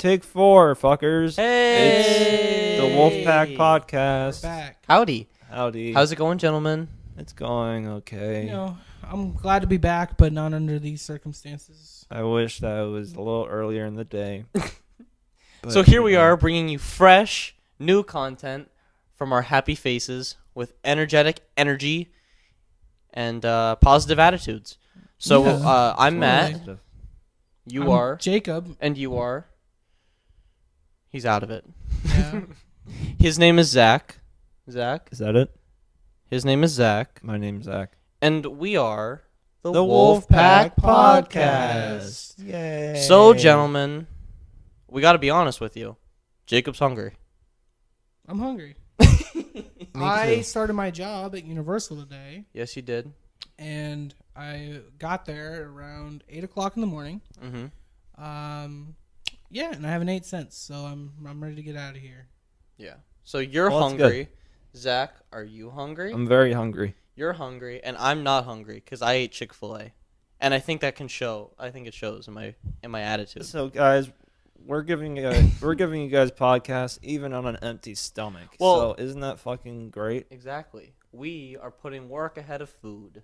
Take 4, fuckers. Hey! It's the Wolfpack podcast. We're back. Howdy. Howdy. How's it going, gentlemen? It's going okay. You know, I'm glad to be back, but not under these circumstances. I wish that it was a little earlier in the day. So here we are bringing you fresh, new content from our happy faces with energetic energy and positive attitudes. So Yeah, I'm Matt. Positive. You I'm are. Jacob. And you are. He's out of it. Yeah. His name is Zach. Zach. Is that it? His name is Zach. My name's Zach. And we are the Wolfpack Wolfpack Podcast. Yay. So, gentlemen, we got to be honest with you. Jacob's hungry. I'm hungry. Me I too. started my job at Universal today, Yes, you did. and I got there around 8 o'clock in the morning. Mm-hmm. Yeah, and I haven't ate since, so I'm ready to get out of here. Yeah. So you're Well, that's hungry. Zach, are you hungry? I'm very hungry. You're hungry, and I'm not hungry because I ate Chick-fil-A, and I think that can show. I think it shows in my attitude. So, guys, we're giving you guys podcasts even on an empty stomach. Well- so isn't that fucking great? Exactly. We are putting work ahead of food.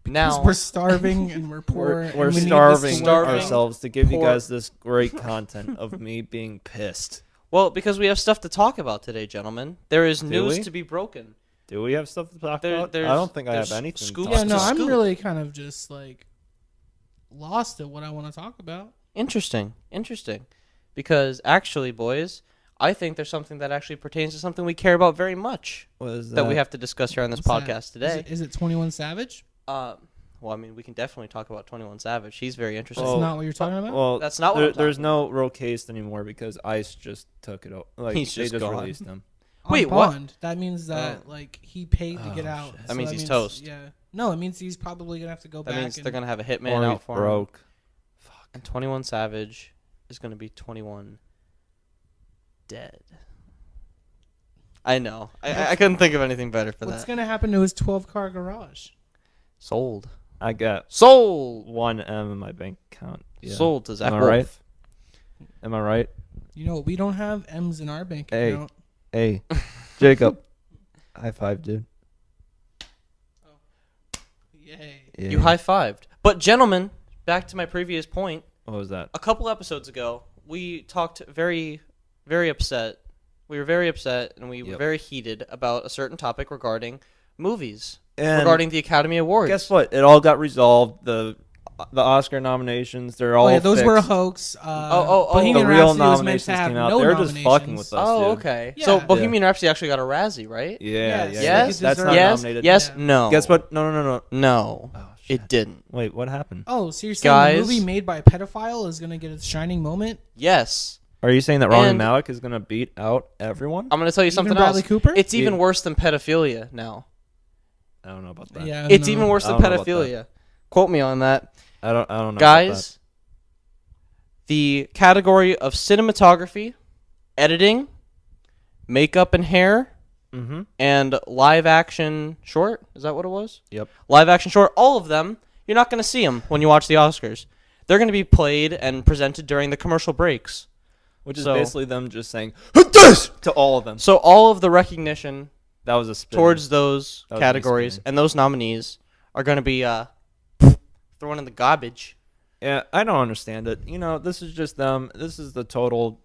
Because Now we're starving and we're poor. and We're we need this starving, to work. Starving, ourselves to give you poor. guys this great content of me being pissed. well, because we have stuff to talk about today, gentlemen. There is Do news we? to be broken. Do we have stuff to talk There- about? I there's- don't think I have there's anything. to scoops talk Yeah, no, to about. I'm scoop. really kind of just like lost at what I want to talk about. Interesting. Because actually, boys, I think there's something that actually pertains to something we care about very much What is that we have to discuss here on this What's that? podcast today. Is it 21 Savage? Well, I mean, we can definitely talk about 21 Savage. He's very interesting. That's Well, not what you're talking about? Well, That's not what I'm there's talking no real case anymore because ICE just took it. Like He's they just just gone. released him. On wait, what? bond. That means that like he paid to get Oh, out. shit. That means he's toast. Yeah. No, it means he's probably gonna have to go that back. means and, they're going to have a hitman Or out he's for him. broke. And 21 Savage is going to be 21 dead. I know. I couldn't think of anything better for What's that. gonna happen to his 12-car garage? Sold. I got Sold. 1 M in my bank account. Yeah. Sold to Zach Am I Wolf. right? Am I right? You know, we don't have M's in our bank Hey. account. Hey, Jacob. High five, dude. Yay. Yeah. You high-fived. But, gentlemen, back to my previous point. What was that? A couple episodes ago, we talked very, very upset. We were very upset and we were Yep. very heated about a certain topic regarding movies, And regarding the Academy Awards. guess what? It all got resolved. The Oscar nominations, they're all Oh, yeah, those fixed. were a hoax. Bohemian The real Rhapsody was meant nominations to have came out. no They're just fucking nominations. with us. Oh, dude. okay. Yeah. So Yeah. Bohemian Rhapsody actually got a Razzie, right? Yeah, Yes. yeah. Yes. That's not yes. nominated. Yes. Yeah. No. Guess what? No. No. Oh, shit. It didn't. Wait, what happened? Oh, so you're saying Guys. the movie made by a pedophile is gonna get its shining moment? Yes. Are you saying that Rami And- Malek is gonna beat out everyone? I'm going to tell you Even something Bradley else. Cooper? It's even Yeah. worse than pedophilia now. I don't know about that. Yeah. It's no. even worse I than don't know about pedophilia. Quote me on that. I don't know. about Guys, the category of cinematography, editing, makeup and hair, that. Mm-hmm. and live action short. Is that what it was? Yep. Live action short. All of them. You're not going to see them when you watch the Oscars. They're going to be played and presented during the commercial breaks. Which is So- basically them just saying "this" to all of them. So all of the recognition That was a spin. towards those That was me categories spinning. and those nominees are going to be thrown in the garbage. Yeah, I don't understand it. You know, this is just them. This is the total,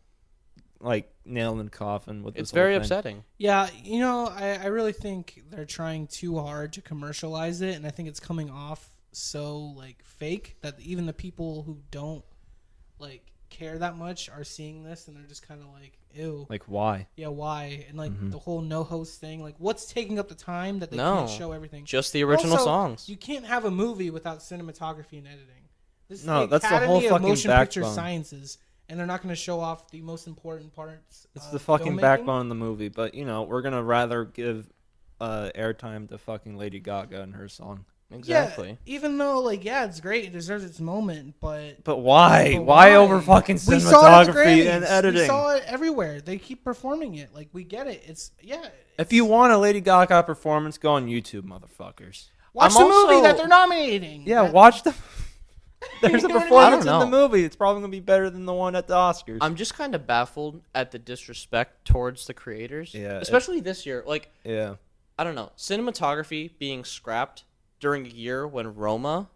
like, nail in the coffin with this It's whole very thing. upsetting. Yeah, you know, I really think they're trying too hard to commercialize it, and I think it's coming off so like fake that even the people who don't like care that much are seeing this and they're just kind of like, ew. Like, why? Yeah, why? And like Mhm. the whole no host thing, like what's taking up the time that they No. can't show everything? Just the original Also, songs. You can't have a movie without cinematography and editing. This is No, the that's the Academy whole of fucking Motion Picture backbone. Sciences, and they're not going to show off the most important parts. It's of the fucking filmmaking? backbone of the movie. But, you know, we're going to rather give airtime to fucking Lady Gaga and her song. Exactly. Yeah, even though, like, yeah, it's great, it deserves its moment, but But why? But Why why? over fucking we saw it at the cinematography and Grammys. editing? We saw it everywhere. They keep performing it. Like, we get it. It's If you want a Lady Gaga performance, go on YouTube, motherfuckers. watch I'm the movie also- that they're nominating. Yeah, That- watch the. There's a You know what I mean? performance I in don't the know. movie. It's probably gonna be better than the one at the Oscars. I'm just kind of baffled at the disrespect towards the creators. Yeah, Especially this year. Like, yeah. I don't know. Cinematography being scrapped during a year when Roma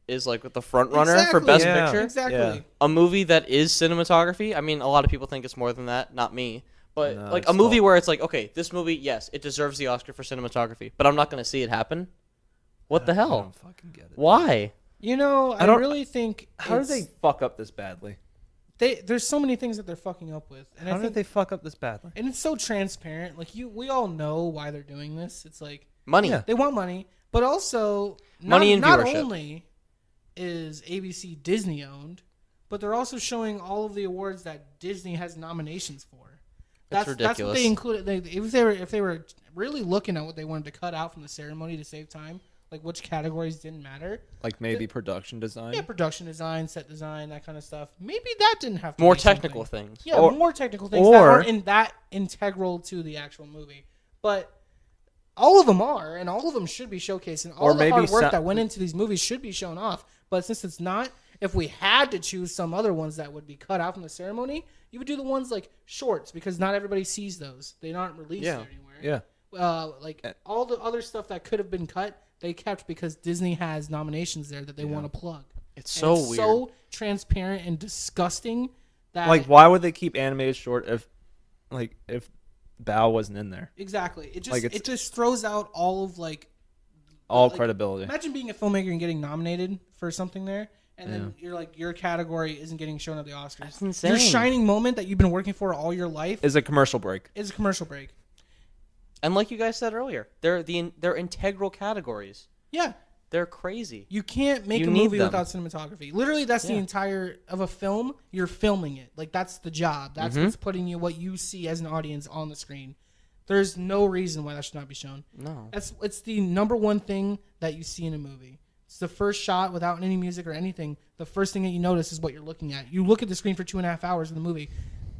is like the front runner for Exactly. Best Yeah. Picture. Exactly. Yeah. A movie that is cinematography. I mean, a lot of people think it's more than that. Not me. But No, like it's a movie still- where it's like, okay, this movie, yes, it deserves the Oscar for cinematography, but I'm not going to see it happen. What the I hell? don't fucking get it. Why? You know, I don't- really think How did it's- they fuck up this badly? there's so many things that they're fucking up with, and How I did think they fuck up this badly? and it's so transparent. Like we all know why they're doing this. It's like Money. Yeah. they want money, but also Money and not viewership. only is ABC Disney owned, but they're also showing all of the awards that Disney has nominations for. That's That's what ridiculous. they included. If they were really looking at what they wanted to cut out from the ceremony to save time, like which categories didn't matter. Like maybe production design. Yeah, production design, set design, that kind of stuff. Maybe that didn't have to More be technical something. things. Yeah, Or- more technical things that or- aren't in that integral to the actual movie. But all of them are, and all of them should be showcased. And all Or the maybe hard work some- that went into these movies should be shown off. But since it's not, if we had to choose some other ones that would be cut out from the ceremony, you would do the ones like shorts, because not everybody sees those. They aren't released Yeah. anywhere. Yeah. Like all the other stuff that could have been cut, they kept because Disney has nominations there that they want to plug. It's And so it's weird. so transparent and disgusting that Like, why would they keep animated short if Bao wasn't in there? exactly it just Like, it's- it just throws out all of like All like, credibility. Imagine being a filmmaker and getting nominated for something there, and then you're like your category isn't getting shown at the Oscars. That's insane. Your shining moment that you've been working for all your life Is a commercial break. is a commercial break. And like you guys said earlier, they're integral categories. Yeah, They're crazy. you can't make You a need movie them. without cinematography. Literally, that's the Yeah. entire of a film. You're filming it. Like that's the job. That's Mm-hmm. what's putting you what you see as an audience on the screen. There's no reason why that should not be shown. No. It's the number one thing that you see in a movie. It's the first shot without any music or anything. The first thing that you notice is what you're looking at. You look at the screen for 2.5 hours in the movie.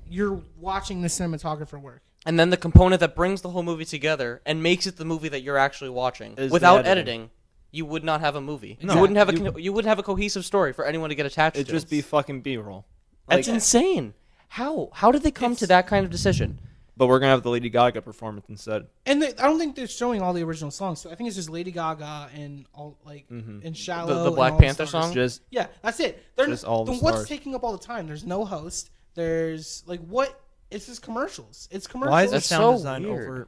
You're watching the cinematographer work. And then the component that brings the whole movie together and makes it the movie that you're actually watching. Is the Without editing. editing, you would not have a movie. No. You wouldn't have You- you wouldn't have a cohesive story for anyone to get attached It'd to. just be fucking B-roll. That's Like, insane. How did they come to that kind of decision? but we're gonna have the Lady Gaga performance instead. And I don't think they're showing all the original songs. So I think it's just Lady Gaga and all like and Shallow. The and Black all the Panther stars. song? Just Yeah, that's it. They're Just all the what's stars. taking up all the time? There's no host. There's like what? It's just commercials. It's commercials. why is the That's sound so design weird. over?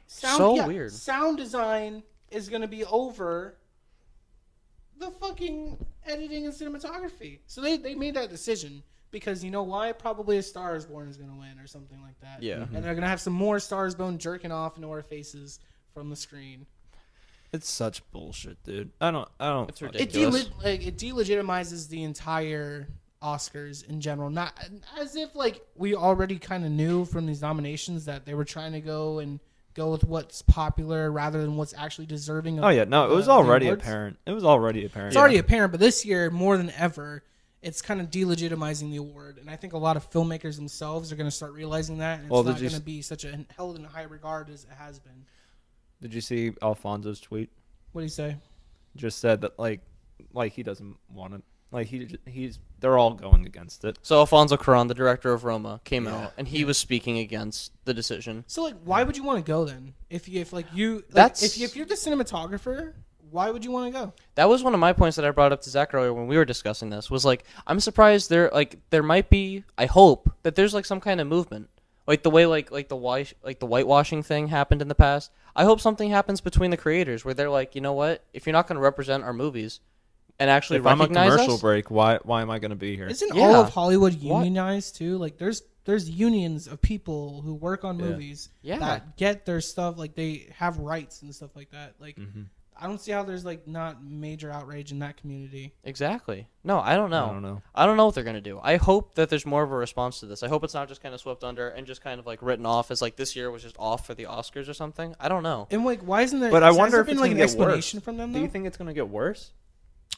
so weird. Sound design is going to be over the fucking editing and cinematography. So they made that decision because you know why? Probably A Star Is Born is going to win or something like that. Yeah. And they're going to have some more Stars Born jerking off into our faces from the screen. It's such bullshit, dude. I don't. It's fucking- ridiculous. It delegitimizes the entire Oscars in general. Not as if like we already kind of knew from these nominations that they were trying to go with what's popular rather than what's actually deserving of Oh yeah, no, it was the already awards. apparent. It was already apparent. It's already apparent, but this year more than ever, it's kind of delegitimizing the award, and I think a lot of filmmakers themselves are going to start realizing that, and it's Well, not did you going to be such a held in high regard as it has been. Did you see Alfonso's tweet? What do you say? Just said that like he doesn't want it. Like they're all going against it. So Alfonso Cuarón, the director of Roma, came Yeah. out and he was speaking against the decision. So like, why would you want to go then? If you're the cinematographer, why would you want to go? That was one of my points that I brought up to Zach earlier when we were discussing this. Was like, I'm surprised there might be. I hope that there's like some kind of movement, like the way like the whitewashing thing happened in the past. I hope something happens between the creators where they're like, you know what? If you're not going to represent our movies and actually If I'm a recognize commercial us, break, why am I going to be here? Isn't Yeah. all of Hollywood What? unionized too? Like there's unions of people who work on Yeah. movies Yeah. that get their stuff, like they have rights and stuff like that. Like Mm-hmm. I don't see how there's like not major outrage in that community. exactly. No, I don't know. I don't know. I don't know what they're gonna do. I hope that there's more of a response to this. I hope it's not just kind of swept under and just kind of like written off as like this year was just off for the Oscars or something. I don't know. And like, why isn't there? But I has wonder there if been it's like going an to get worse. explanation from them. Do Though? you think it's going to get worse?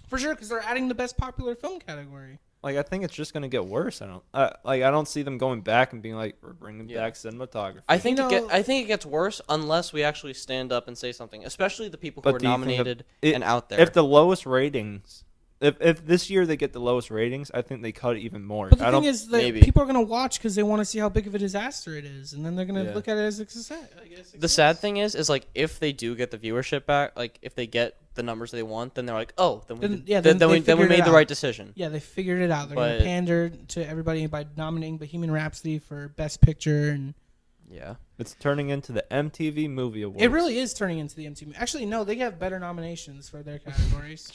For sure, because they're adding the best popular film category. Like I think it's just going to get worse. I don't see them going back and being like we're bringing back cinematography. I think You know- I think it gets worse unless we actually stand up and say something, especially the people who But are do you think nominated it- and out there. If the lowest ratings if this year they get the lowest ratings, I think they cut it even more. But the I thing don't. is that maybe. people are gonna watch because they want to see how big of a disaster it is, and then they're gonna Yeah. look at it as a success. I guess. The sad thing is like if they do get the viewership back, like if they get the numbers they want, then they're like, oh, then we Then- did, yeah, then, then we they figured made it the out. right decision. Yeah, they figured it out. They're But- gonna pander to everybody by nominating Bohemian Rhapsody for Best Picture, and Yeah. It's turning into the MTV Movie Awards. it really is turning into the MTV. Actually, no, they have better nominations for their categories.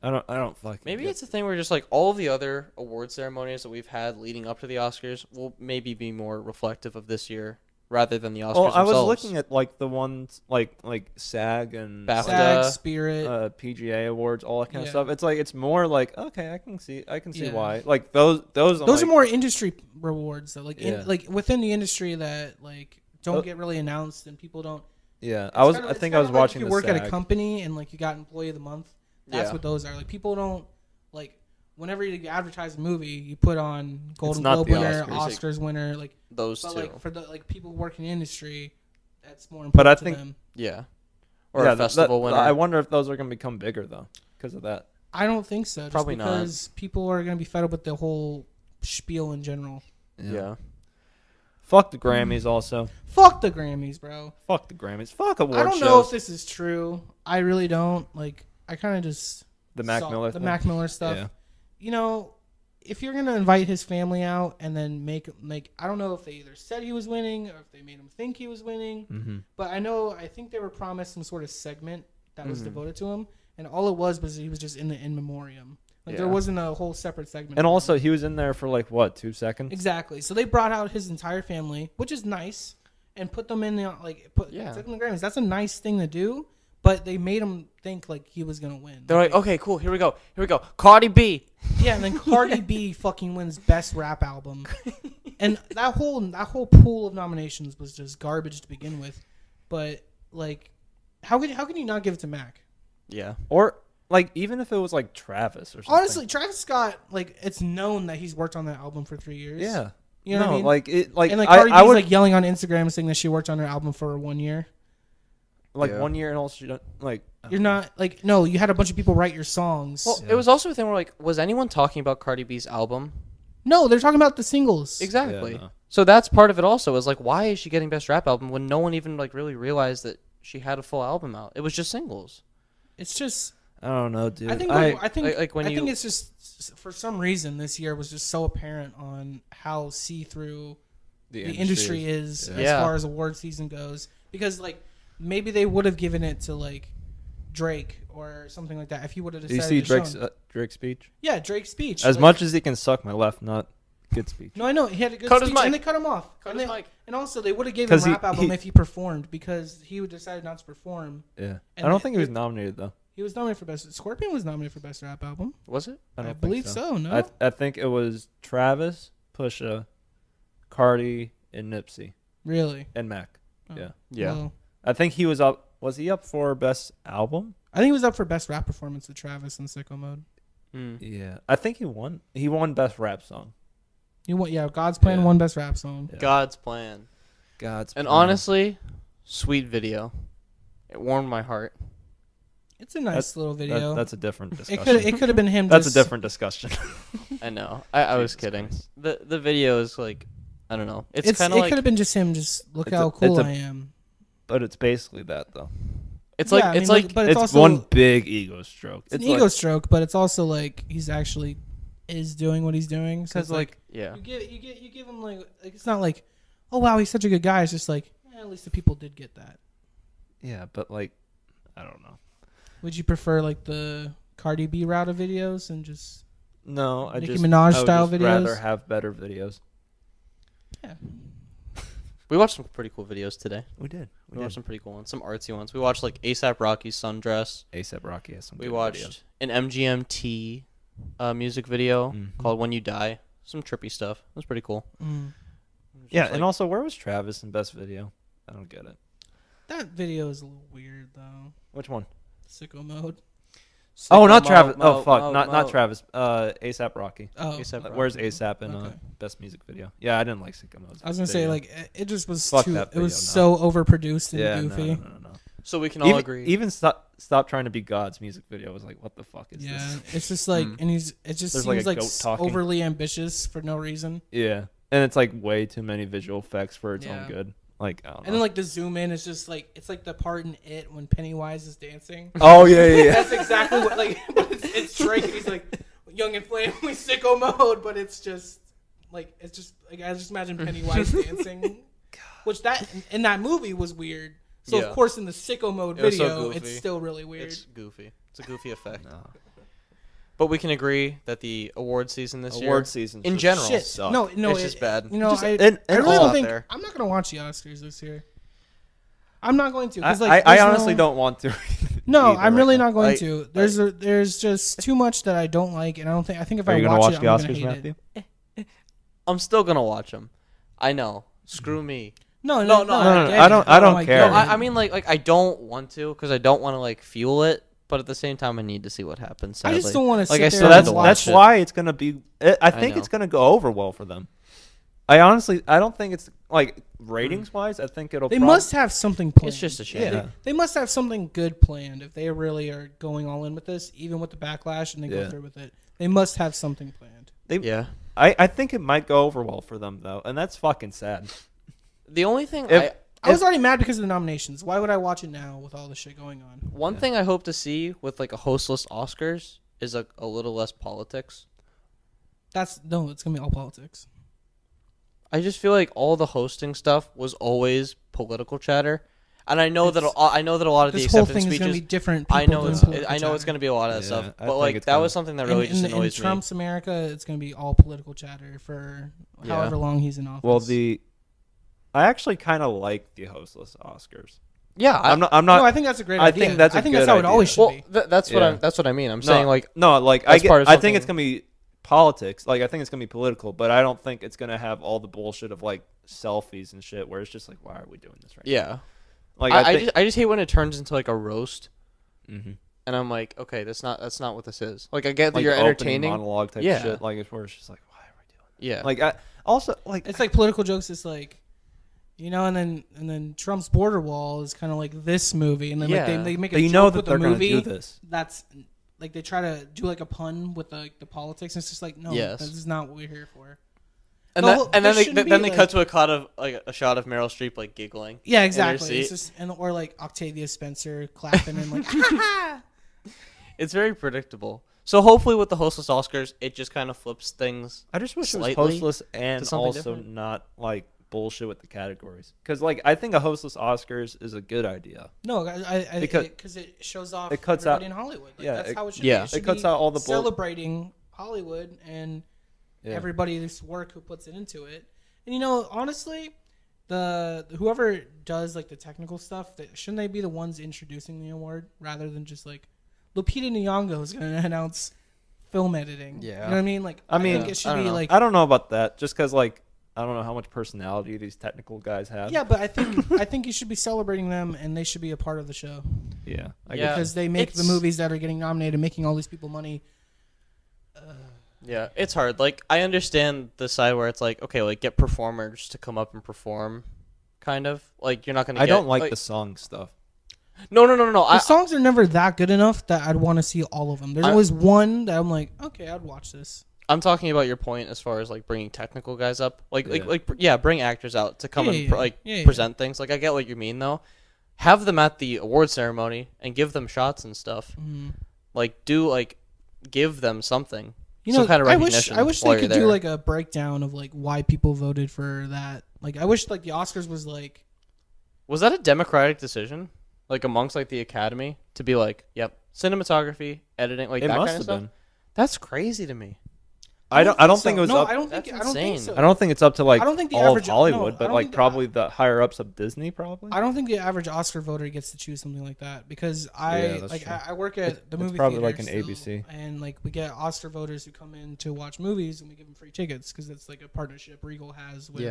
I don't fucking. Maybe get it's a thing where just like all of the other award ceremonies that we've had leading up to the Oscars will maybe be more reflective of this year rather than the Oscars Oh, I was themselves. looking at like the ones like SAG and BAFTA. SAG, Spirit. PGA awards, all that kind of Yeah. stuff. It's like it's more like okay, I can see Yeah. why. Like those Those like, are more industry rewards, though. Like Yeah. like within the industry that like don't Oh. get really announced, and people don't. Yeah, It's I kinda- it's think kinda I was like watching If the you work at a SAG. company and like you got Employee of the Month, that's Yeah. what those are. Like people don't like whenever you advertise a movie, you put on Golden not Globe the winner, Oscars. Oscars winner, like. those But two. like for the like people who work in the industry, that's more important But I to think- them. Yeah. Or Yeah, a festival winner. I wonder if those are going to become bigger though because of that. I don't think so. Just Probably not. because people are going to be fed up with the whole spiel in general. yeah. Fuck the Grammys also. Fuck the Grammys, bro. Fuck the Grammys. Fuck award I don't shows. know if this is true. I really don't. Like, I kind of just the Mac saw Miller the thing. Mac Miller stuff. Yeah. You know, if you're gonna invite his family out and then make I don't know if they either said he was winning or if they made him think he was winning. Mm-hmm. But I think they were promised some sort of segment that was Mhm. devoted to him, and all it was he was just in the in memoriam. Like there Yeah. wasn't a whole separate segment. And for him. also, he was in there for like what 2 seconds? Exactly. So they brought out his entire family, which is nice, and put them in the took them the Grammys. That's a nice thing to do, but they made him think like he was gonna win. They're like, okay, cool. Here we go. Cardi B. Yeah, and then Cardi B fucking wins Best Rap Album, and that whole pool of nominations was just garbage to begin with. But like, how can you not give it to Mac? Yeah. Or like even if it was like Travis or something. Honestly, Travis Scott, like, it's known that he's worked on that album for 3 years. Yeah. You know what I mean? Like it. Like And like Cardi I B's would like yelling on Instagram saying that she worked on her album for 1 year. like Yeah. 1 year and also she don't like. You're not like no, you had a bunch of people write your songs. Well, Yeah. it was also a thing where like, was anyone talking about Cardi B's album? No, they're talking about the singles. Exactly. Yeah, no. So that's part of it. Also, is like, why is she getting Best Rap Album when no one even like really realized that she had a full album out? It was just singles. It's just I don't know, dude. I think like when I you- think it's just for some reason this year was just so apparent on how see-through the industry is as Yeah. far as award season goes, because like maybe they would have given it to like Drake or something like that if he would have Do you decided see to show him. Drake's speech? Yeah, Drake's speech. As like- much as he can suck my left, not good speech. No, I know he had a good Cut his speech, mic. and they cut him off. Cut and his they- mic. And also, they would have given him 'Cause a rap album he- if he performed, because he would decided not to perform. Yeah. And I don't it- think he was it- nominated though. He was nominated for best. Scorpion was nominated for best rap album. Was it? I I, don't think believe so. No, I think it was Travis, Pusha, Cardi, and Nipsey really. and Mac. Oh. Yeah. Yeah. Well, I think he was up. Was he up for best album? I think he was up for best rap performance with Travis in Sicko Mode. Mm. Yeah. I think he won. He won best rap song. God's Plan Yeah. won best rap song. Yeah. God's plan. God's And plan. honestly, sweet video. It warmed my heart. It's a nice little video. That's a different it discussion. could have been him. That's just, a different discussion. I know. I was Jesus kidding. Christ. The video is like, I don't know. It's It kind of could like have been just him. Just look It's how a- cool it's a- I am. But it's basically that though. it's Yeah, like I mean, it's like but It's, also one big ego stroke. It's an like, ego stroke, but it's also like he's actually is doing what he's doing. So because it's like yeah. you give him like it's not like, oh wow, he's such a good guy. It's just like at least the people did get that. yeah, but like I don't know. Would you prefer like the Cardi B route of videos and just No, I Nicki just Minaj I would style just videos? rather have better videos. yeah? We watched some pretty cool videos today. We did. We watched some pretty cool ones, some artsy ones. We watched like ASAP Rocky's Sundress. ASAP Rocky has some. We good watched videos. an MGMT music video Mhm. called "When You Die." Some trippy stuff. It was pretty cool. Mm. Just Yeah, like- and also where was Travis in best video? I don't get it. That video is a little weird though. Which one? Sicko Mode. Oh, Sicko not Mo, Travis. Mo, Oh fuck, Mo, not Mo. Travis. ASAP Rocky. Oh, A$AP Rocky. Where's ASAP in Okay. best music video? Yeah, I didn't like Sicko Mode's I was gonna say video. like it just was Fuck too. that It was video, so overproduced and yeah, goofy. No. So we can all agree. Even stop trying to be God's music video was like, what the fuck is this? It's just like, and it just There's seems like like a goat talking. overly ambitious for no reason. Yeah, and it's like way too many visual effects for its Yeah. own good. Like, I don't know. And then like the zoom in is just like it's like the part in It when Pennywise is dancing. Oh yeah. That's exactly what like. But it's Drake and he's like young and flaming sicko mode, but it's just like I just imagine Pennywise dancing, which that in that movie was weird. So of course in the sicko mode video, it's still really weird. It's goofy. It's a goofy effect. No. But we can agree that the award season this year, season in general, suck. No, it's just bad. You know, I really don't think I'm not gonna watch the Oscars this year. I'm not going to. I honestly don't want to. No, I'm really not going to. There's just too much that I don't like, and I think if I watch it, I'm gonna hate it. I'm still gonna watch them. I know. Screw me. No, I don't care. No, I mean, like I don't want to because I don't want to like fuel it. But at the same time, I need to see what happens. Sadly. I just don't want to sit there. So that's why it's gonna be. I think it's gonna go over well for them. I don't think it's like ratings wise. I think it'll. They must have something planned. It's just a shame. Yeah. They must have something good planned if they really are going all in with this, even with the backlash, and they go through with it. They must have something planned. I think it might go over well for them though, and that's fucking sad. The only thing I was already mad because of the nominations. Why would I watch it now with all the shit going on? One thing I hope to see with like a hostless Oscars is a little less politics. It's gonna be all politics. I just feel like all the hosting stuff was always political chatter, and I know that a lot of the acceptance whole thing speeches is gonna be different. I know it's gonna be a lot of that stuff, but like that was something that really just annoys in Trump's America, it's gonna be all political chatter for however long he's in office. Well, I actually kind of like the hostless Oscars. Yeah, I'm not. No, I think that's a great idea. I think that's how it always should be. That's what I mean. I'm saying like I think it's gonna be politics. Like I think it's gonna be political, but I don't think it's gonna have all the bullshit of like selfies and shit. Where it's just like, why are we doing this right now? Yeah. Like I just hate when it turns into like a roast. Mm-hmm. And I'm like, okay, that's not what this is. Like I get that like you're entertaining monologue type shit. Like it's where it's just like, why are we doing that? Yeah. Like also like it's like political jokes. It's like. You know, and then Trump's border wall is kind of like this movie, and then like they make a joke with the movie. Gonna do this. That's like they try to do like a pun with the politics. And it's just like no, this is not what we're here for. And then they cut to a shot of Meryl Streep like giggling. Yeah, exactly. It's just or like Octavia Spencer clapping and like. It's very predictable. So hopefully with the hostless Oscars, it just kind of flips things. I just wish it was hostless and also not like. Bullshit with the categories because like I think a hostless Oscars is a good idea. No, because it shows off it cuts everybody out, in Hollywood. Like, yeah, that's how it should be. It cuts out all the celebrating Hollywood and everybody's work who puts it into it. And you know, honestly, whoever does like the technical stuff, shouldn't they be the ones introducing the award rather than just like Lupita Nyong'o is going to announce film editing? Yeah, you know what I mean? Like, I think it should be like I don't know about that, just because like. I don't know how much personality these technical guys have. Yeah, but I think you should be celebrating them, and they should be a part of the show. Yeah, because they make the movies that are getting nominated, making all these people money. Yeah, it's hard. Like I understand the side where it's like, okay, like get performers to come up and perform, kind of like you're not gonna. I don't like the song stuff. No. The songs are never that good enough that I'd want to see all of them. There's always one that I'm like, okay, I'd watch this. I'm talking about your point as far as like bringing technical guys up, bring actors out to come present things. Like I get what you mean though. Have them at the award ceremony and give them shots and stuff. Mm-hmm. Like give them something. You know, some kind of recognition. I wish they could do like a breakdown of like why people voted for that. Like I wish like the Oscars was like. Was that a democratic decision? Like amongst like the Academy to be like, yep, cinematography, editing, like that kind of stuff. That's crazy to me. I don't think it was up. I don't think so. I don't think it's up to like I don't think the all average, of Hollywood, no, but like probably the higher ups of Disney probably. I don't think the average Oscar voter gets to choose something like that because I work at the movie probably theater like an still, ABC, and like we get Oscar voters who come in to watch movies and we give them free tickets because it's like a partnership Regal has with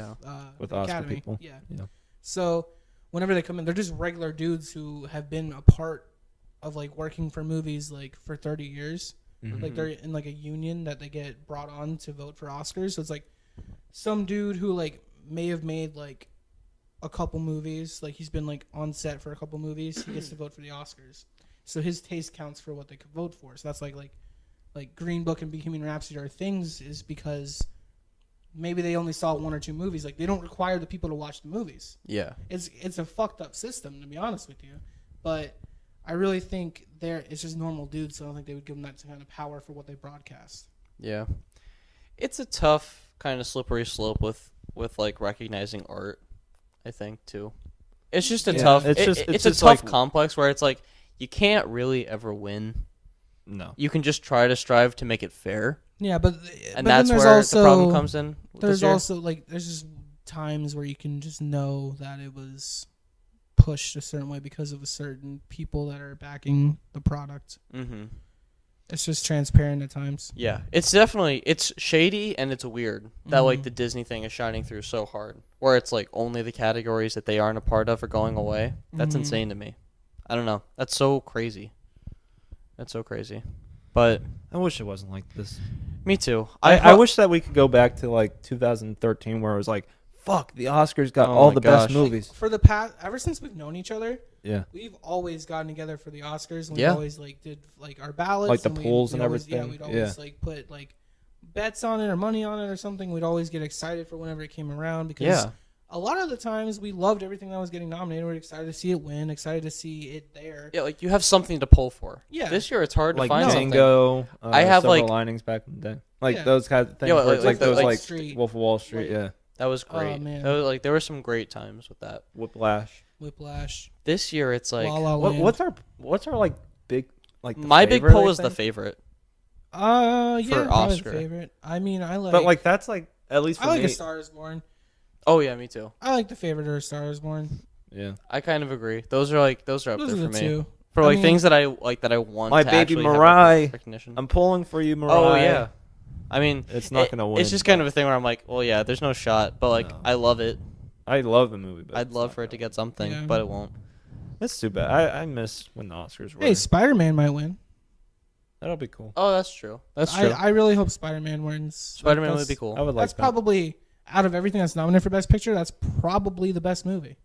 with the Oscar Academy. people. Yeah. Yeah. So whenever they come in, they're just regular dudes who have been a part of like working for movies like for 30 years. Mm-hmm. Like they're in like a union that they get brought on to vote for Oscars. So it's like some dude who like may have made like a couple movies, like he's been like on set for a couple movies, he gets to vote for the Oscars. So his taste counts for what they could vote for. So that's like Green Book and Bohemian Rhapsody are things is because maybe they only saw 1 or 2 movies. Like they don't require the people to watch the movies. Yeah. It's a fucked up system, to be honest with you. But I really think it's just normal dudes, so I don't think they would give them that kind of power for what they broadcast. Yeah. It's a tough kind of slippery slope with like recognizing art, I think too. It's just a tough it's a tough like, complex where it's like you can't really ever win. No. You can just try to strive to make it fair. Yeah, but that's then where the problem comes in. There's also like there's just times where you can just know that it was pushed a certain way because of a certain people that are backing the product. Mm-hmm. It's just transparent at times. Yeah, it's shady and it's weird that like the Disney thing is shining through so hard, where it's like only the categories that they aren't a part of are going away. That's insane to me. I don't know. That's so crazy. But I wish it wasn't like this. Me too. I wish that we could go back to like 2013 where it was like, fuck, the Oscars got all the best movies. Like, for the past, ever since we've known each other, we've always gotten together for the Oscars. And we always like did like our ballots, like the polls and everything. Yeah, we'd always like put like bets on it or money on it or something. We'd always get excited for whenever it came around because a lot of the times we loved everything that was getting nominated. We were excited to see it win, excited to see it there. Yeah, like you have something to pull for. Yeah. This year it's hard to find something. Django, I have Silver like Linings back in the day. Like those kinds of things. Yeah, like those like Street. Wolf of Wall Street. Like, that was great. Oh, man. That was, like there were some great times with that. Whiplash. This year it's like La La Land. what's our like big like my big pull was the favorite. Yeah, for Oscar. The favorite. I mean, I like. But like that's like at least for I like me. A Star Is Born. Oh yeah, me too. I like The Favorite or A Star Is Born. Yeah, I kind of agree. Those are up there for me. Two. For like things that I like that I want. My to baby actually Mariah. have recognition. I'm pulling for you, Mariah. Oh yeah. I mean, it's not gonna win. It's just kind of a thing where I'm like, well, yeah, there's no shot, but like, I love it. I love the movie, but I'd love for it to get something, but it won't. That's too bad. I miss when the Oscars were. Hey, Spider-Man might win. That'll be cool. Oh, that's true. That's true. I really hope Spider-Man wins. Spider-Man would be cool. I would like that's probably out of everything that's nominated for Best Picture. That's probably the best movie.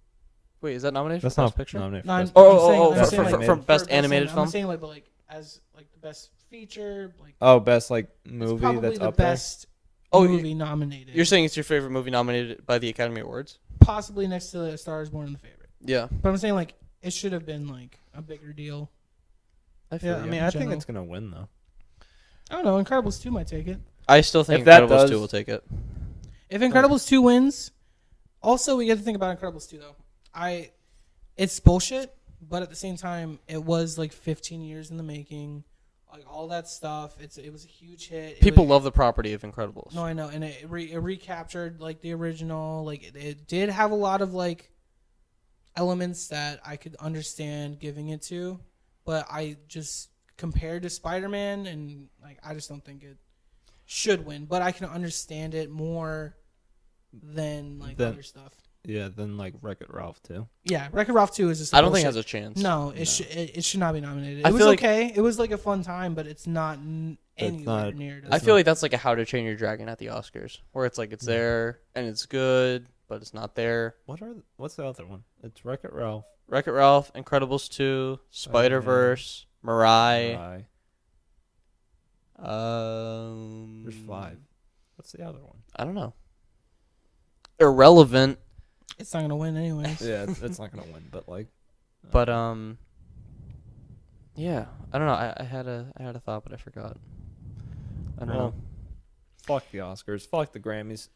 Wait, is that nominated that's for Best not Picture? Nominated for Best Picture. For Best Animated Film. I'm saying like, but like as like the best feature. Like best like movie that's the up best movie nominated. You're saying it's your favorite movie nominated by the Academy Awards? Possibly next to A Star Is Born and The Favorite. Yeah, but I'm saying like it should have been like a bigger deal. I think it's gonna win though. I don't know. Incredibles 2 might take it. I still think Incredibles 2 will take it. If Incredibles 2 wins, also we get to think about Incredibles 2 though. It's bullshit, but at the same time, it was like 15 years in the making, like all that stuff. It was a huge hit. People love the property of Incredibles. No, I know, and it recaptured like the original. Like it did have a lot of like elements that I could understand giving it to, but I just compared to Spider-Man, and like I just don't think it should win. But I can understand it more than like other stuff. Yeah, than like Wreck-It Ralph too. Yeah, Wreck-It Ralph 2 is just. I don't think it has a chance. No, it should not be nominated. It was okay. It was like a fun time, but it's not anywhere near. I feel like that's like a How to Train Your Dragon at the Oscars, where it's like it's there and it's good, but it's not there. What's the other one? It's Wreck-It Ralph. Wreck-It Ralph, Incredibles 2, Spider-Verse, Mirai. There's 5. What's the other one? I don't know. Irrelevant. It's not gonna win anyways. Yeah, it's not gonna win, but like. But yeah, I don't know. I had a thought, but I forgot. I don't know. Fuck the Oscars. Fuck the Grammys.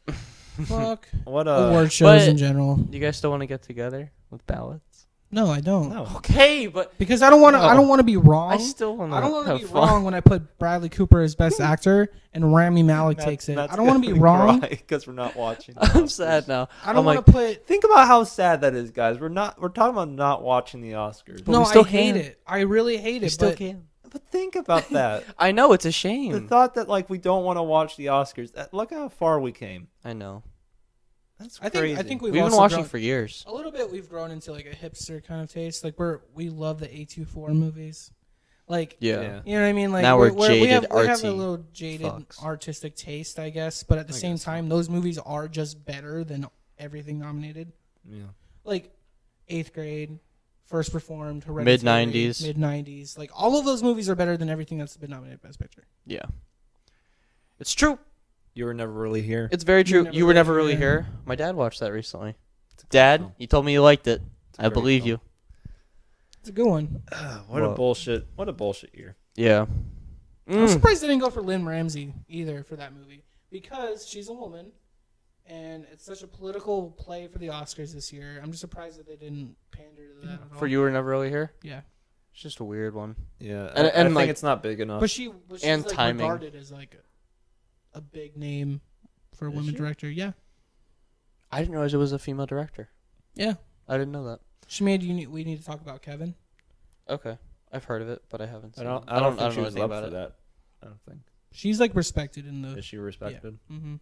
Fuck. What award shows in general. Do you guys still want to get together with ballots? No, I don't. No. Okay, but because I don't want to. I don't want to be wrong. I still want to. I don't want to be wrong when I put Bradley Cooper as best actor and Rami Malek takes it. I don't want to be wrong because we're not watching. I'm sad now. I don't want to put. Think about how sad that is, guys. We're talking about not watching the Oscars. But no, I hate it. I really hate it. We still can. But think about that. I know it's a shame. The thought that like we don't want to watch the Oscars. Look how far we came. I know. That's crazy. I think we've been watching for years. A little bit. We've grown into like a hipster kind of taste. Like we love the A24 movies. Like you know what I mean. Like now we're jaded. We have a little jaded artistic taste, I guess. But at the same time, those movies are just better than everything nominated. Yeah. like 8th Grade, First Reformed, Mid-90s. Mid-90s. Like all of those movies are better than everything that's been nominated for Best Picture. Yeah. It's true. You Were Never Really Here. It's very true. You were never really here. My dad watched that recently. Dad, you told me you liked it. I believe you. It's a good one. What a bullshit year. Yeah. I'm surprised they didn't go for Lynn Ramsey either for that movie because she's a woman, and it's such a political play for the Oscars this year. I'm just surprised that they didn't pander to that at all. For You Were Never Really Here? Yeah. It's just a weird one. Yeah, And I think like, it's not big enough. But she's and like timing. regarded as like a big name for a women director. Yeah. I didn't realize it was a female director. Yeah. I didn't know that. She made We Need to Talk About Kevin. Okay. I've heard of it, but I haven't seen it. I don't think she know was anything up about for it. that. I don't think. She's like respected in the. Is she respected? Yeah. Mm-hmm.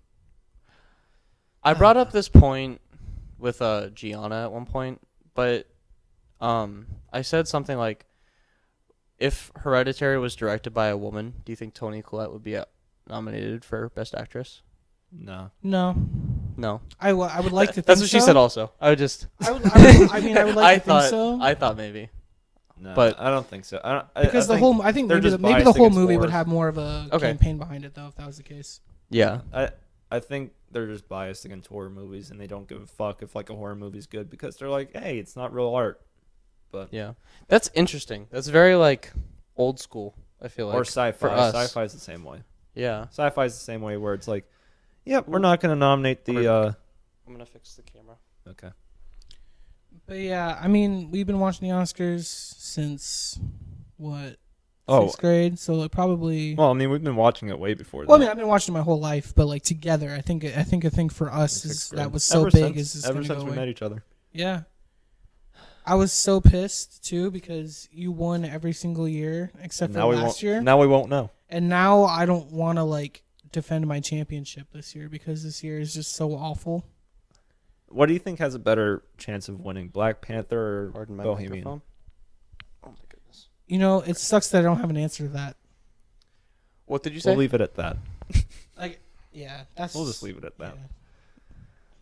I brought up this point with Gianna at one point, but I said something like, if Hereditary was directed by a woman, do you think Toni Collette would be nominated for Best Actress? No. No. No. I would like to think That's what she so. said also. I would just... I would like to think so. I thought maybe. No, but I don't think so. Because I think they're maybe just maybe the biased whole against movie would horror. have more of a campaign behind it, though, if that was the case. Yeah. I think they're just biased against horror movies, and they don't give a fuck if like a horror movie's good because they're like, hey, it's not real art. But yeah, that's interesting. That's very like old school. I feel like or sci-fi. for us. Sci-fi's the same way. Yeah, sci-fi's the same way where it's like, yep, we're not gonna nominate the. I'm gonna fix the camera. Okay. But yeah, I mean, we've been watching the Oscars since what? Oh. 6th grade, so like probably. Well, I mean, we've been watching it way before that. Well, I mean, I've been watching it my whole life, but like together, I think a thing for us is that was so big. Ever since we met each other. Yeah. I was so pissed too because you won every single year except for last year. Now we won't know. And now I don't want to like defend my championship this year because this year is just so awful. What do you think has a better chance of winning, Black Panther or Pardon my Bohemian? microphone. Oh my goodness. You know, it sucks that I don't have an answer to that. What did you say? We'll leave it at that. Like, yeah, that's. We'll just leave it at that. Yeah.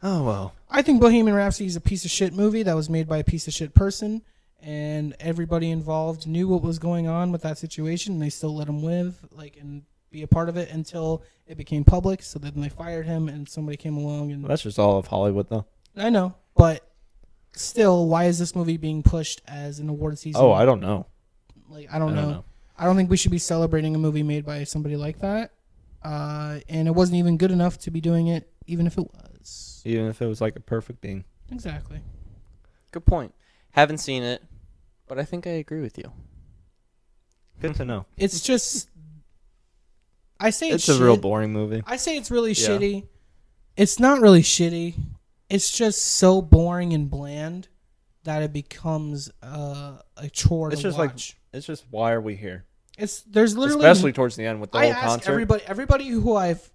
Oh well. I think Bohemian Rhapsody is a piece of shit movie that was made by a piece of shit person, and everybody involved knew what was going on with that situation, and they still let him live, like, and be a part of it until it became public. So then they fired him, and somebody came along and. Well, that's just all of Hollywood, though. I know, but still, why is this movie being pushed as an award season? Oh, I don't know. Like, I don't know. I don't think we should be celebrating a movie made by somebody like that. And it wasn't even good enough to be doing it, even if it was. Even if it was like a perfect being. Exactly. Good point. Haven't seen it, but I think I agree with you. Good to know. It's just. I say It's shit. a real boring movie. I say it's really shitty. It's not really shitty. It's just so boring and bland that it becomes a chore to watch. It's just why are we here? There's literally especially towards the end with the whole ask concert. everybody who I've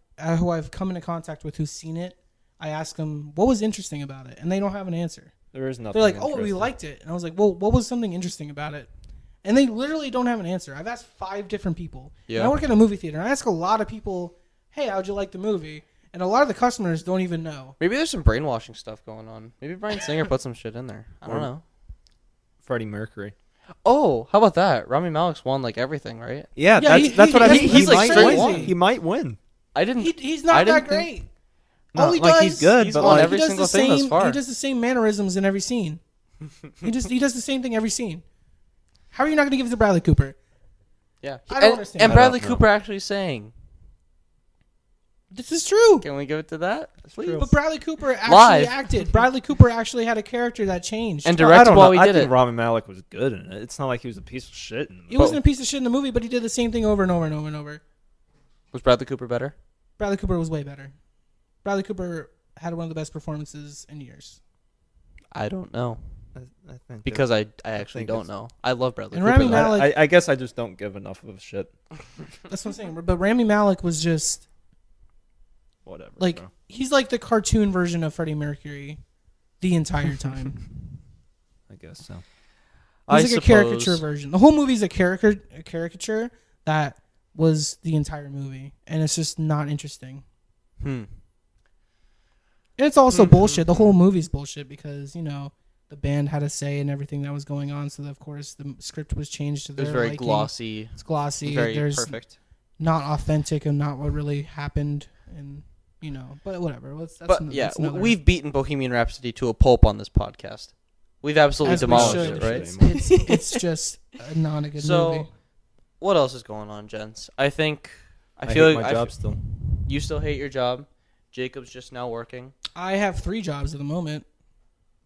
come into contact with who's seen it. I ask them what was interesting about it, and they don't have an answer. There is nothing. They're like, "Oh, we liked it," and I was like, "Well, what was something interesting about it?" And they literally don't have an answer. I've asked 5 different people. Yeah. And I work in a movie theater, and I ask a lot of people, "Hey, how'd you like the movie?" And a lot of the customers don't even know. Maybe there's some brainwashing stuff going on. Maybe Bryan Singer put some shit in there. I don't know. Freddie Mercury. Oh, how about that? Rami Malek's won like everything, right? Yeah, Yeah, that's what I mean. he's He like might straight win. win. He might win. I didn't. He's not that great. No, All he like does, he's good, he's but won like every single thing thus far. He does the same mannerisms in every scene. he does the same thing every scene. How are you not going to give it to Bradley Cooper? Yeah, I don't understand. And I Bradley don't know. Cooper actually sang. This is true. Can we give it to that? Please. But Bradley Cooper actually Live. acted. Bradley Cooper actually had a character that changed. And I directed don't while know. he I did think it. Rami Malek was good in it. It's not like he was a piece of shit. He wasn't a piece of shit in the movie, but he did the same thing over and over and over and over. Was Bradley Cooper better? Bradley Cooper was way better. Bradley Cooper had one of the best performances in years. I don't know I think because I actually think don't it's- know. I love Bradley And Cooper. Rami though. Malek- I guess I just don't give enough of a shit. That's what I'm saying. But Rami Malek was just Whatever. like bro. he's like the cartoon version of Freddie Mercury the entire time. I guess so. He's like a caricature version. The whole movie's a caricature that was the entire movie, and it's just not interesting. Hmm. And it's also bullshit. The whole movie's bullshit because, you know, the band had a say in everything that was going on. So of course the script was changed to It their was very liking. glossy. It's glossy. Very There's perfect. not authentic and not what really happened, and but whatever. We've beaten Bohemian Rhapsody to a pulp on this podcast. We've absolutely As we demolished should. it, right? It's just not a good So, movie. what else is going on, gents? I feel hate like my job still. you still hate your job. Jacob's just now working. I have 3 jobs at the moment.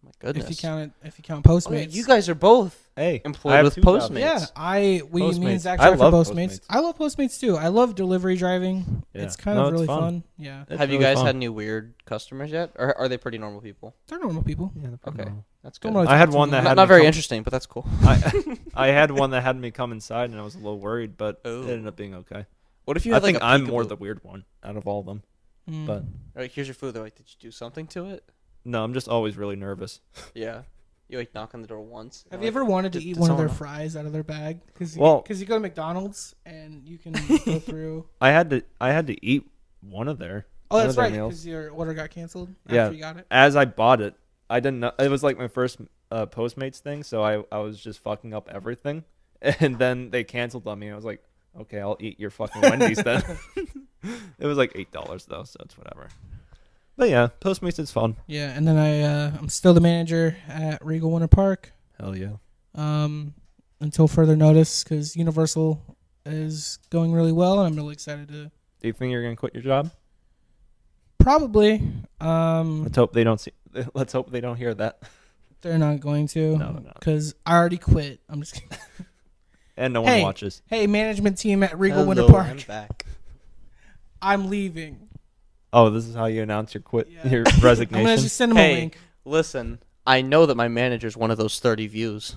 My goodness. If you count Oh, yeah, Postmates. you guys are both Hey, employed I have with 2 jobs. Postmates. Yeah, me and Postmates. Zach I drive for love Postmates. Postmates. I love Postmates too. I love delivery driving. Yeah. It's kind No, of it's really fun. fun. Yeah, It's Have you really guys fun. had any weird customers yet, or are they pretty normal people? they're normal people. Yeah, they're pretty Okay, normal. that's Don't good. really I had talk to one them. that had Not me very come- interesting, but that's cool. I had one that had me come inside, and I was a little worried, but Oh. it ended up being okay. What if you I had like think a I'm peekaboo? more the weird one out of all of them. Mm. But Like, here's your food. They're like, did you do something to it? no, I'm just always really nervous. Yeah. You like knock on the door once. Have You're you like, ever wanted to "Did- eat did one of their someone fries out of their bag? Because Well- you go to McDonald's and you can go through. I had to eat one of their Oh, one that's of their right. meals. Because your order got canceled Yeah. after you got it. As I bought it. I didn't know it was like my first Postmates thing, so I was just fucking up everything, and then they canceled on me. I was like, okay, I'll eat your fucking Wendy's then. It was like $8 though, so it's whatever. But yeah, Postmates is fun. Yeah, and then I'm still the manager at Regal Winter Park. Hell yeah. Until further notice, because Universal is going really well, and I'm really excited to Do you think you're gonna quit your job? probably. Let's hope they don't see. Let's hope they don't hear that. They're not going to. No, they're not. Because I already quit. I'm just kidding. And no one Hey. watches. Hey, management team at Regal Winter Hello, I'm Park. back. I'm leaving. Oh, this is how you announce your Yeah. your I'm resignation. gonna just send them a Hey. link. Listen, I know that my manager's one of those 30 views,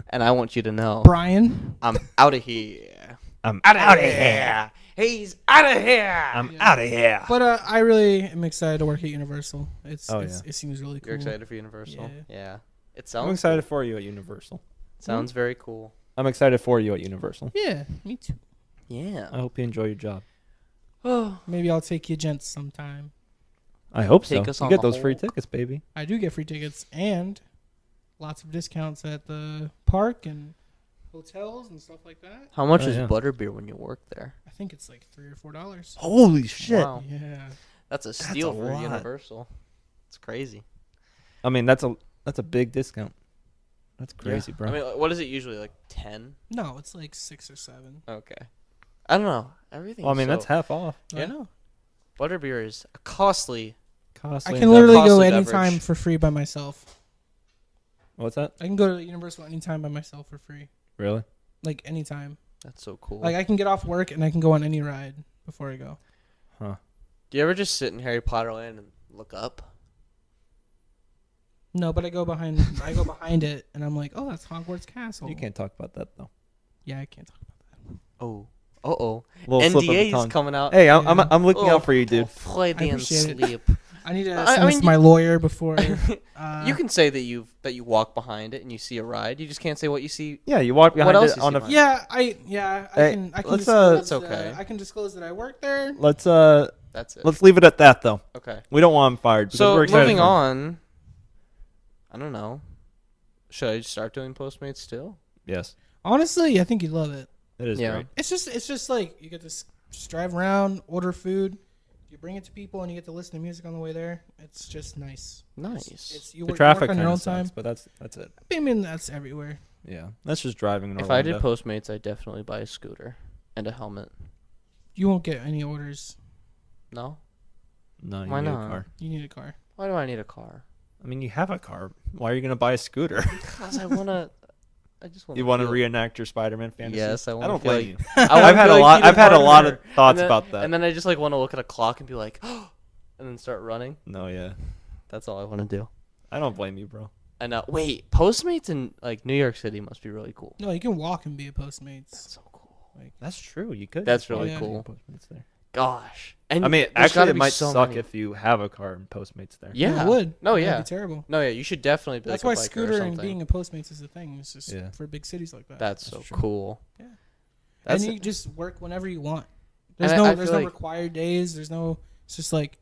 and I want you to know Brian. I'm out of here. I'm Out of here. He's out of here. I'm out of here. But I really am excited to work at Universal. It seems really cool. You're excited for Universal? Yeah. It sounds. I'm excited for you at Universal. Sounds very cool. I'm excited for you at Universal. Yeah, me too. Yeah. I hope you enjoy your job. Oh. Maybe I'll take you gents sometime. I hope Take so. us You on get the those free whole- tickets, baby. I do get free tickets and lots of discounts at the park and hotels and stuff like that. How much Oh, is yeah. butterbeer when you work there? I think it's like $3 or $4. Holy shit! Wow. Yeah. That's a steal a for lot. Universal. It's crazy. I mean, that's a big discount. That's crazy, Yeah. bro. I mean, what is it usually? Like 10? No, it's like 6 or 7. Okay. I don't know. Everything. well, I mean, is that's so, half off. Yeah. I know. Butterbeer is a costly. Costly. I can literally go Costly anytime beverage. for free by myself. What's that? I can go to Universal anytime by myself for free. Really? Like anytime. That's so cool. Like I can get off work and I can go on any ride before I go. Huh? Do you ever just sit in Harry Potter Land and look up? No, but I go behind it and I'm like, oh, that's Hogwarts Castle. You can't talk about that though. Yeah, I can't talk about Oh. Uh-oh. Little slip of the NDA's tongue. coming out. Hey, I'm Yeah. I'm looking Oh, out for you, dude. Freudian appreciate it. sleep. that. I need to I send this mean, to my lawyer before. You can say that you walk behind it and you see a ride. You just can't say what you see. Yeah, you walk behind else it you on see a. mine? Yeah, I Hey, can. I can let's, disclose, That's okay. I can disclose that I work there. Let's That's it. let's leave it at that though. Okay. We don't want him fired. Because So we're excited moving for him. on. I don't know. Should I start doing Postmates still? Yes, Honestly, I think you'd love it. it is Yeah. great. It's just like you get to just drive around, order food, you bring it to people, and you get to listen to music on the way there. It's just nice. Nice. It's you The work, traffic you work on kind your own of time. sucks, but that's it. I mean, that's everywhere. Yeah, that's just driving. In If I did Orlando. Postmates, I'd definitely buy a scooter and a helmet. You won't get any orders. No? no, you Why need not? a car. You need a car. Why do I need a car? I mean, you have a car. Why are you gonna buy a scooter? Because I wanna. I just want. You want to reenact your Spider-Man fantasy? Yes, I I want. don't blame you. I've I've had a lot of thoughts about that. And then I just like want to look at a clock and be like, and then start running. No, yeah, That's all I want to do. I don't blame you, bro. I know. Wait, Postmates in like New York City must be really cool. No, you can walk and be a Postmates. That's so cool. That's true. You could. That's really yeah. cool. Postmates there. Gosh. And I mean, there's actually, gotta it be might so suck many. if you have a car and Postmates there. Yeah. it would. No, That'd yeah. be terrible. No, yeah. You should definitely. Be That's like why a biker or scooter and something. being a Postmates is a thing. It's just Yeah. for big cities like that. That's so true. cool. Yeah. That's and you just work whenever you want. There's And I there's feel no like- required days. There's no. It's just like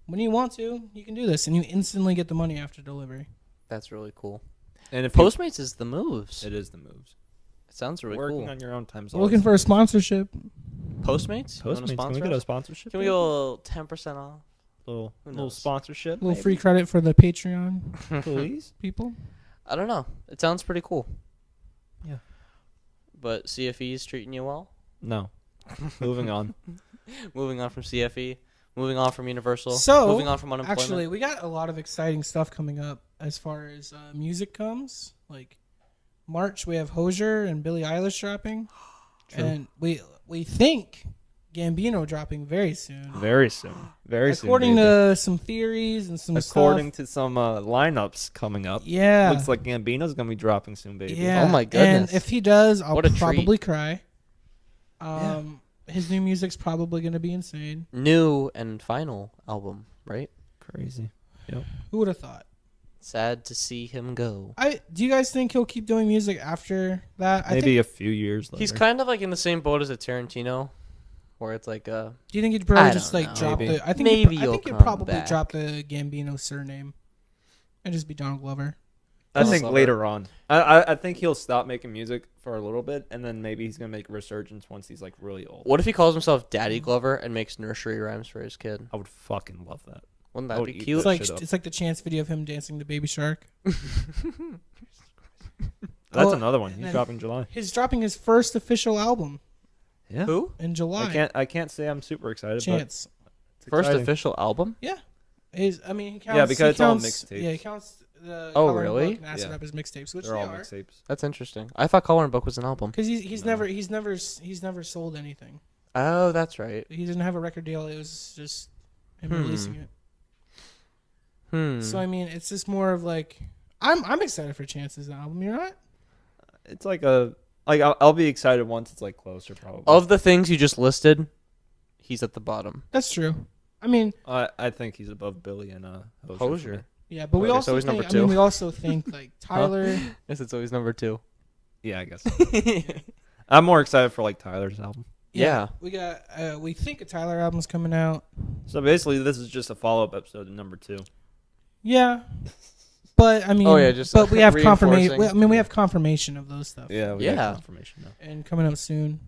when you want to, you can do this, and you instantly get the money after delivery. That's really cool. And if Postmates is the moves. it is the moves. It sounds really Working cool. on your own time. We're looking for a sponsorship. Postmates? You want to Postmates. Can sponsor we get a us? sponsorship? Can we go 10% off? little Who little knows? sponsorship? A little maybe? free credit for the Patreon please. people. I don't know. It sounds pretty cool. Yeah. But CFE is treating you well? No. Moving on. Moving on from CFE. Moving on from Universal. So, moving on from unemployment. Actually, we got a lot of exciting stuff coming up as far as music comes. Like March, we have Hozier and Billie Eilish dropping, and we think Gambino dropping very soon. Very soon. Very soon. According baby. to some theories and some According stuff. to some lineups coming up. Yeah. Looks like Gambino's gonna be dropping soon, baby. Yeah. Oh my goodness. And if he does, I'll What a probably cry. His new music's probably going to be insane. New and final album, right? Crazy. Yep. Who would have thought? Sad to see him go. Do you guys think he'll keep doing music after that? Maybe a few years later. He's kind of like in the same boat as a Tarantino, where it's like Do you think he'd probably I just don't like know. drop Maybe. the? I think Maybe I he'll think he'd come probably back. drop the Gambino surname, and just be Donald Glover. I think Lover. later on. I think he'll stop making music for a little bit, and then maybe he's gonna make a resurgence once he's like really old. what if he calls himself Daddy Glover and makes nursery rhymes for his kid? I would fucking love that. Wouldn't I that would be eat cute? It's that like shit up. it's like the Chance video of him dancing to Baby Shark. That's Oh, another one. and He's then- dropping July. He's dropping his first official album Yeah. Who? in July. I can't say I'm super excited. Chance. But it's First exciting. official album? He counts. Yeah, because he it's all counts, mixtapes. Yeah, he counts the. Oh, Coloring really? Book and Acid Yeah. Rap as mixtapes, which They're they all are. mixtapes. That's interesting. I thought Coloring Book was an album. Because he's No. never sold anything. Oh, that's right. He didn't have a record deal. It was just him releasing it. So I mean, it's just more of like I'm excited for Chance's album. You're not? It's like I'll be excited once it's like closer probably. Of the things you just listed, he's at the bottom. That's true. I mean, I think he's above Billy and Hozier. for me. Hosier. yeah, but we Okay, so also he's think. number I mean, two. we also think like Tyler. Yes, it's always number 2. Yeah, I guess. I'm more excited for like Tyler's album. Yeah. We got. We think a Tyler album's coming out. So basically, this is just a follow-up episode to number 2. Yeah. But I mean, Oh, yeah, just but we have confirmation. reinforcing. We have confirmation of those stuff. Yeah, we Yeah. got confirmation now. And coming up soon.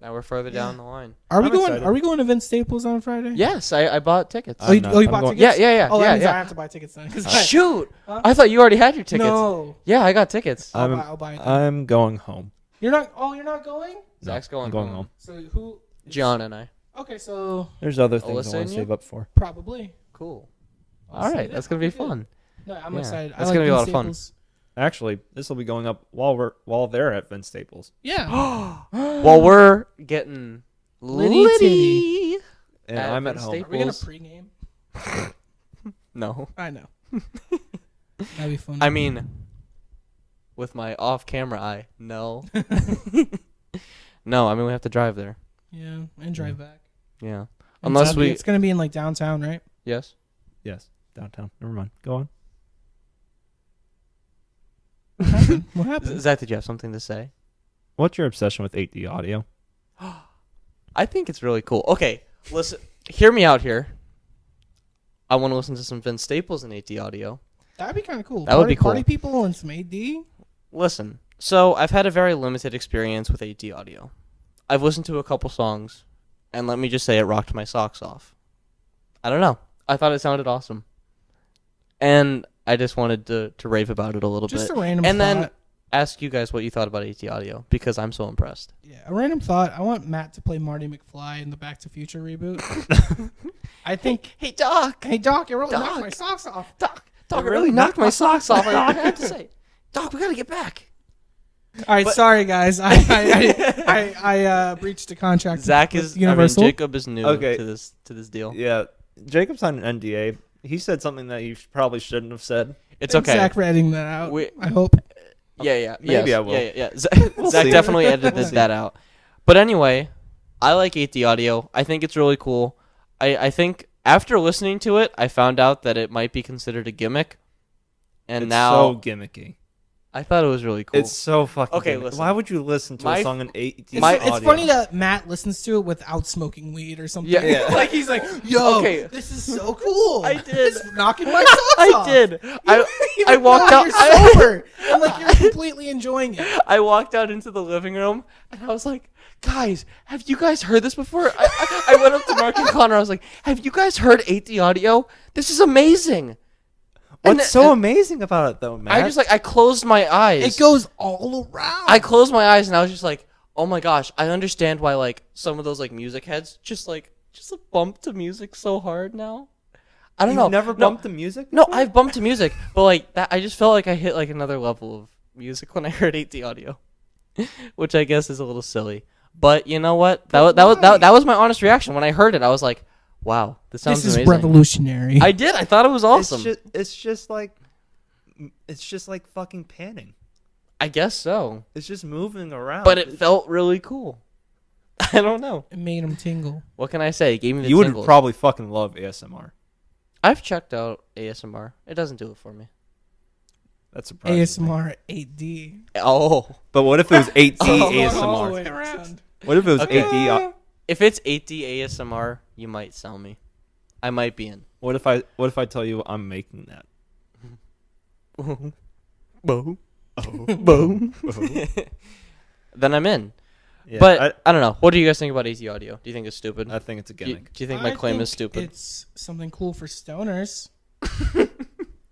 Now we're further down the line. Are we I'm going? excited. Are we going to Vince Staples on Friday? Yes, I bought tickets. Oh, you I'm bought going- tickets? Yeah. Oh, that yeah, means I yeah. have to buy tickets then. 'cause Shoot! Huh? I thought you already had your tickets. No, Yeah, I got tickets. I'll buy it. Then. I'm going home. You're not. Oh, you're not going. Zach's No, going I'm going home. home. So who? John and I. Okay, so There's other things Alyssa I want and to you? save up for. probably. Cool. I'll All see right, that. that's gonna be Okay, good. fun. No, I'm Yeah, excited. that's I like gonna be a lot Vince of fun. Staples. Actually, this will be going up while they're at Vince Staples. Yeah. While we're getting Litty litty. And At I'm at Vince home. Are we gonna Staples. pregame? No. I know. That'd be fun. I mean, with my off-camera eye, no. No, I mean we have to drive there. yeah, and drive back. Yeah. And Unless it's- we. It's gonna be in like downtown, right? Yes. Yes, downtown. Never mind. Go on. What happened? What happened? Zach, did you have something to say? What's your obsession with 8D audio? I think it's really cool. Okay, listen. Hear me out here. I want to listen to some Vince Staples and AT audio. That'd be kind of cool. That would be cool. Party people and some AD. Listen, so I've had a very limited experience with AT audio. I've listened to a couple songs, and let me just say it rocked my socks off. I don't know. I thought it sounded awesome. And I just wanted to rave about it a little Just bit. a random And then thought. ask you guys what you thought about AT audio, because I'm so impressed. Yeah, a random thought. I want Matt to play Marty McFly in the Back to Future reboot. I think. Hey, Doc! Hey Doc, it really Doc. knocked my socks off. Doc, it really knocked my socks off. I have to say. Doc, we gotta get back. All right, But- sorry guys. I breached a contract. Zach with is Universal. Jacob is new Okay. to this deal. Yeah, Jacob signed an NDA. He said something that he probably shouldn't have said. It's Thanks, okay. Zach, for editing that out. We- I hope. Yeah. Maybe yes, I will. Yeah. We'll Zach see. definitely edited that out. But anyway, I like 8D audio. I think it's really cool. I think after listening to it, I found out that it might be considered a gimmick. And It's now so gimmicky. I thought it was really cool. It's so fucking. Okay, good. listen. Why would you listen to My- a song in 8D It's, audio? it's funny that Matt listens to it without smoking weed or something. Yeah. Like he's like, "Yo, Okay. this is so cool. I did. It's knocking my socks I off." did. I Even walked though out. You're sober, and like you're completely enjoying it. I walked out into the living room and I was like, guys, have you guys heard this before? I went up to Mark and Connor. I was like, have you guys heard 8D audio? This is amazing. What's so amazing about it, though, Matt? I closed my eyes. It goes all around. I closed my eyes and I was just like, oh my gosh, I understand why like some of those like music heads just bump to music so hard now. I don't know. You've never bumped the music? No, I've bumped to music, but like that, I just felt like I hit like another level of music when I heard 8D audio, which I guess is a little silly. But you know what? That was my honest reaction when I heard it. I was like, wow, this sounds This is amazing. revolutionary. I did. I thought it was awesome. It's just like fucking panning. I guess so, It's just moving around. but it felt really cool. I don't know. It made him tingle. What can I say? It gave me the You would tingles. probably fucking love ASMR. I've checked out ASMR. It doesn't do it for me. That's surprising. ASMR 8D. Oh. But what if it was 8D All the ASMR? way around. What if it was Okay. 8D? If it's 8D ASMR, you might sell me. I might be in. What if I tell you I'm making that? Boom. Boom. Then I'm in. Yeah, But I don't know. What do you guys think about AZ audio? Do you think it's stupid? I think it's a Do you, gimmick. do you think my claim is think stupid? It's something cool for stoners.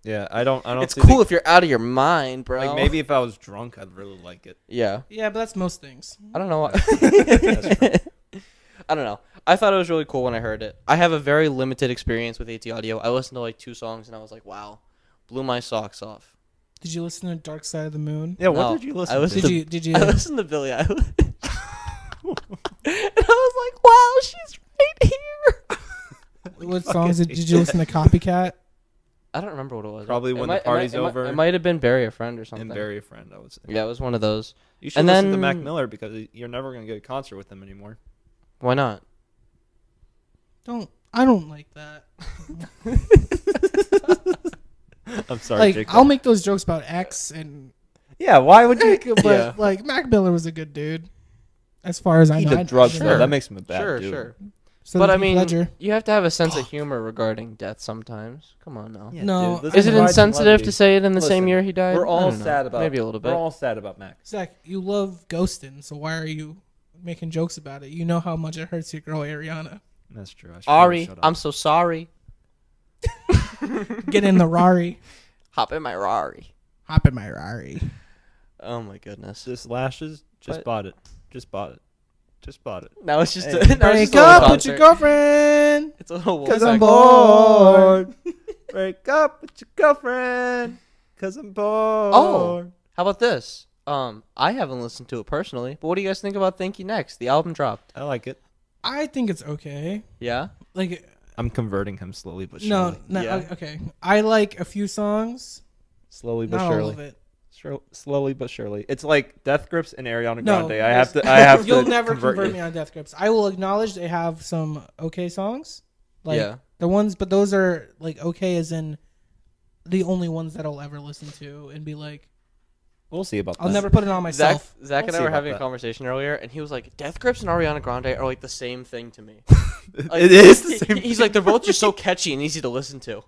Yeah, I don't. It's see cool if you're out of your mind, bro. like maybe if I was drunk, I'd really like it. Yeah. Yeah, but that's most things. I don't know. Why. That's true. I don't know. I thought it was really cool when I heard it. I have a very limited experience with AT audio. I listened to like 2 songs and I was like, wow, blew my socks off. Did you listen to Dark Side of the Moon? Yeah, what No, did you listen I to? listened Did you? I listened to Billie Eilish. And I was like, wow, she's right here. What songs did you listen to? Copycat. I don't remember what it was. Probably When the Party's Over. It might have been Bury a Friend or something. And Bury a Friend, I would say. Yeah, it was one of those. You should And listen to then- Mac Miller because you're never gonna get a concert with him anymore. Why not? I don't like that. I'm sorry, Like Jacob. I'll make those jokes about X and Yeah, why would you? but Yeah. like Mac Miller was a good dude. As far as I He know. did drugs, Sure. though. That makes him a bad Sure, dude. sure. So But did I Heath mean, Ledger. you have to have a sense of humor regarding death sometimes. Come on now. Yeah, No, dude, this Is it why I insensitive love to say it in the same Listen, year he died? We're I all don't know. sad about Maybe a little bit. We're all sad about Mac. Zach, you love ghosting, so why are you making jokes about it? You know how much it hurts your girl Ariana. That's true. I should probably Ari, shut up. I'm so sorry. Get in the Rari. Hop in my Rari. Hop in my Rari. Oh my goodness. Just lashes. Just But- bought it. Just bought it. Just bought it. Now it's just Hey. now it's just Break a little up with your concert. girlfriend. It's a little Cause Wolfpack. I'm bored. Break up with your girlfriend. Cause I'm bored. Oh. How about this? I haven't listened to it personally, but what do you guys think about Thank You Next? The album dropped. I like it. I think it's okay. Yeah? Like I'm converting him slowly but no, surely. no, Yeah. okay. I like a few songs, Slowly but not all surely. of it. Slowly but surely. It's like Death Grips and Ariana No, Grande. I have to. You'll to never convert you. me on Death Grips. I will acknowledge they have some okay songs, like Yeah. the ones, but those are like okay as in the only ones that I'll ever listen to and be like, We'll see about that. I'll never put it on myself. Zach We'll and I see were about having that. a conversation earlier, and he was like, Death Grips and Ariana Grande are like the same thing to me. Like, It is the same. He's like, they're both just so catchy and easy to listen to.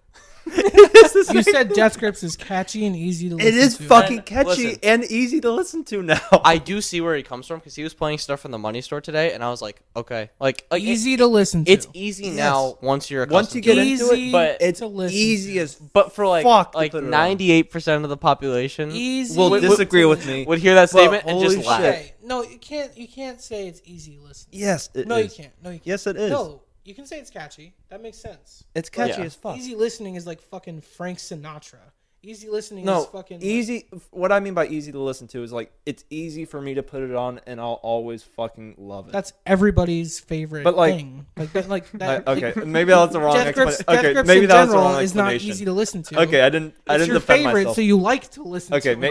You said Death Grips is catchy and easy to listen It is to. fucking And catchy listen. and easy to listen to now. I do see where he comes from because he was playing stuff from the Money Store today, and I was like, okay, like Easy to listen to. It's easy Yes. now once you're Once you accustomed get to it. into it, Easy but it's to listen easy to. as But for fuck to like put it on. 98% of the population Easy. will Would- disagree with me. would hear that But statement and just holy laugh. shit. Okay, no, you can't say it's easy listening. Yes, it No, is. you can't. No, you can't. Yes, it is. No, you can say it's catchy. That makes sense. It's catchy Yeah. as fuck. Easy listening is like fucking Frank Sinatra. Easy listening No, is fucking easy. What I mean by easy to listen to is like it's easy for me to put it on and I'll always fucking love it. That's everybody's favorite But, like- thing. Like that. Okay, maybe that's the wrong Death Grips, explanation. Death Okay, Grips maybe in that was the general wrong is not explanation. easy to listen to. Okay, I didn't It's your defend favorite, myself. so you like to listen Okay, to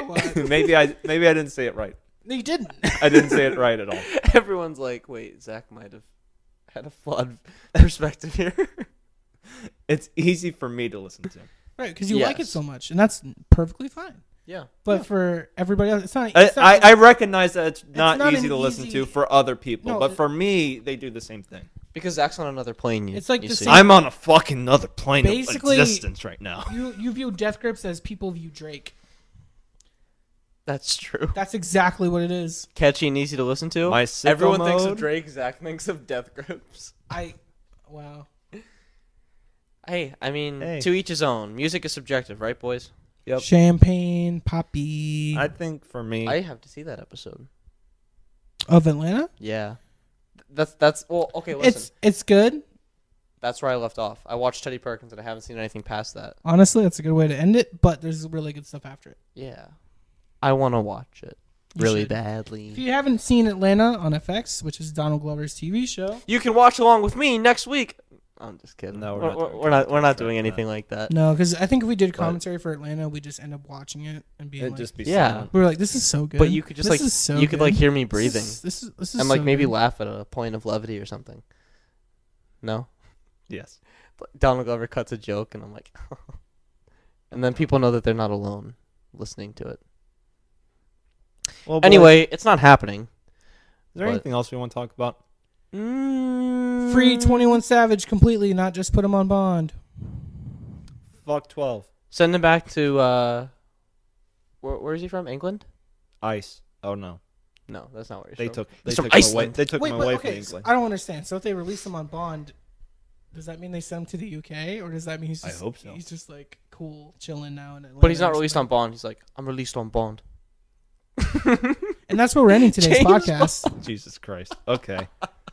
it. maybe I didn't say it right. No, you didn't. I didn't say it right at all. Everyone's like, wait, Zach might have had a flawed perspective here. It's easy for me to listen to. Right, because you like it Yes. so much, and that's perfectly fine. Yeah. But for everybody else, it's not. I recognize that it's not not easy an to listen easy- to for other people, No, but for me, they do the same thing. Because Zach's on another plane. It's like you the see. same- I'm on a fucking another plane Basically, of existence right now. you view Death Grips as people view Drake. That's true. That's exactly what it is. Catchy and easy to listen to. My sicko Everyone thinks of mode. Drake. Zach thinks of Death Grips. Wow. Hey, I mean, Hey. to each his own. Music is subjective, right, boys? Yep. Champagne, Poppy I think for me, I have to see that episode. of Atlanta. Yeah. That's well, okay, listen. It's good. That's where I left off. I watched Teddy Perkins and I haven't seen anything past that. Honestly, that's a good way to end it. But there's really good stuff after it. Yeah. I want to watch it You really should. badly. If you haven't seen Atlanta on FX, which is Donald Glover's TV show, You can watch along with me next week. I'm just kidding. No, we're not doing anything like that. no, because I think if we did commentary for Atlanta, we just end up watching it and being it'd like, just be Yeah. silent. we were like, this is so good. But you could just This like is so you could good. like hear me breathing This is and like so maybe good. laugh at a point of levity or something. No. Yes. Donald Glover cuts a joke and I'm like, and then people know that they're not alone listening to it. Well, boys, Anyway, it's not happening. is there but- anything else we want to talk about? Free 21 Savage completely, not just put him on bond. Fuck 12. Send him back to where is he from? England? Ice. Oh no. No, that's not where he's They from. took. They He's from took him away. Iceland. They took Wait, him but away okay, from so England. I don't understand. So if they release him on bond, does that mean they send him to the UK, or does that mean he's I just, hope so. he's just like cool chilling now in Atlanta? But he's not or released something? on Bond. He's like, I'm released on Bond. And that's where we're ending today's James podcast. Jesus Christ. Okay.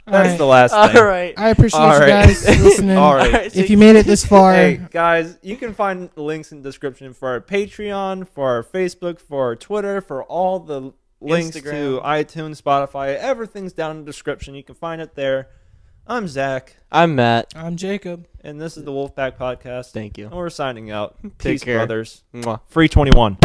All That's right. the last All thing. right. I appreciate All you right. guys listening. All right. Alright, so If you made it this far, Hey guys, you can find links in the description for our Patreon, for our Facebook, for our Twitter, for all the links to Instagram. iTunes, Spotify. Everything's down in the description. You can find it there. I'm Zach, I'm Matt. I'm Jacob. and this is the Wolfpack Podcast. Thank you. And we're signing out. Take Peace, care. brothers. Mwah. Free 21.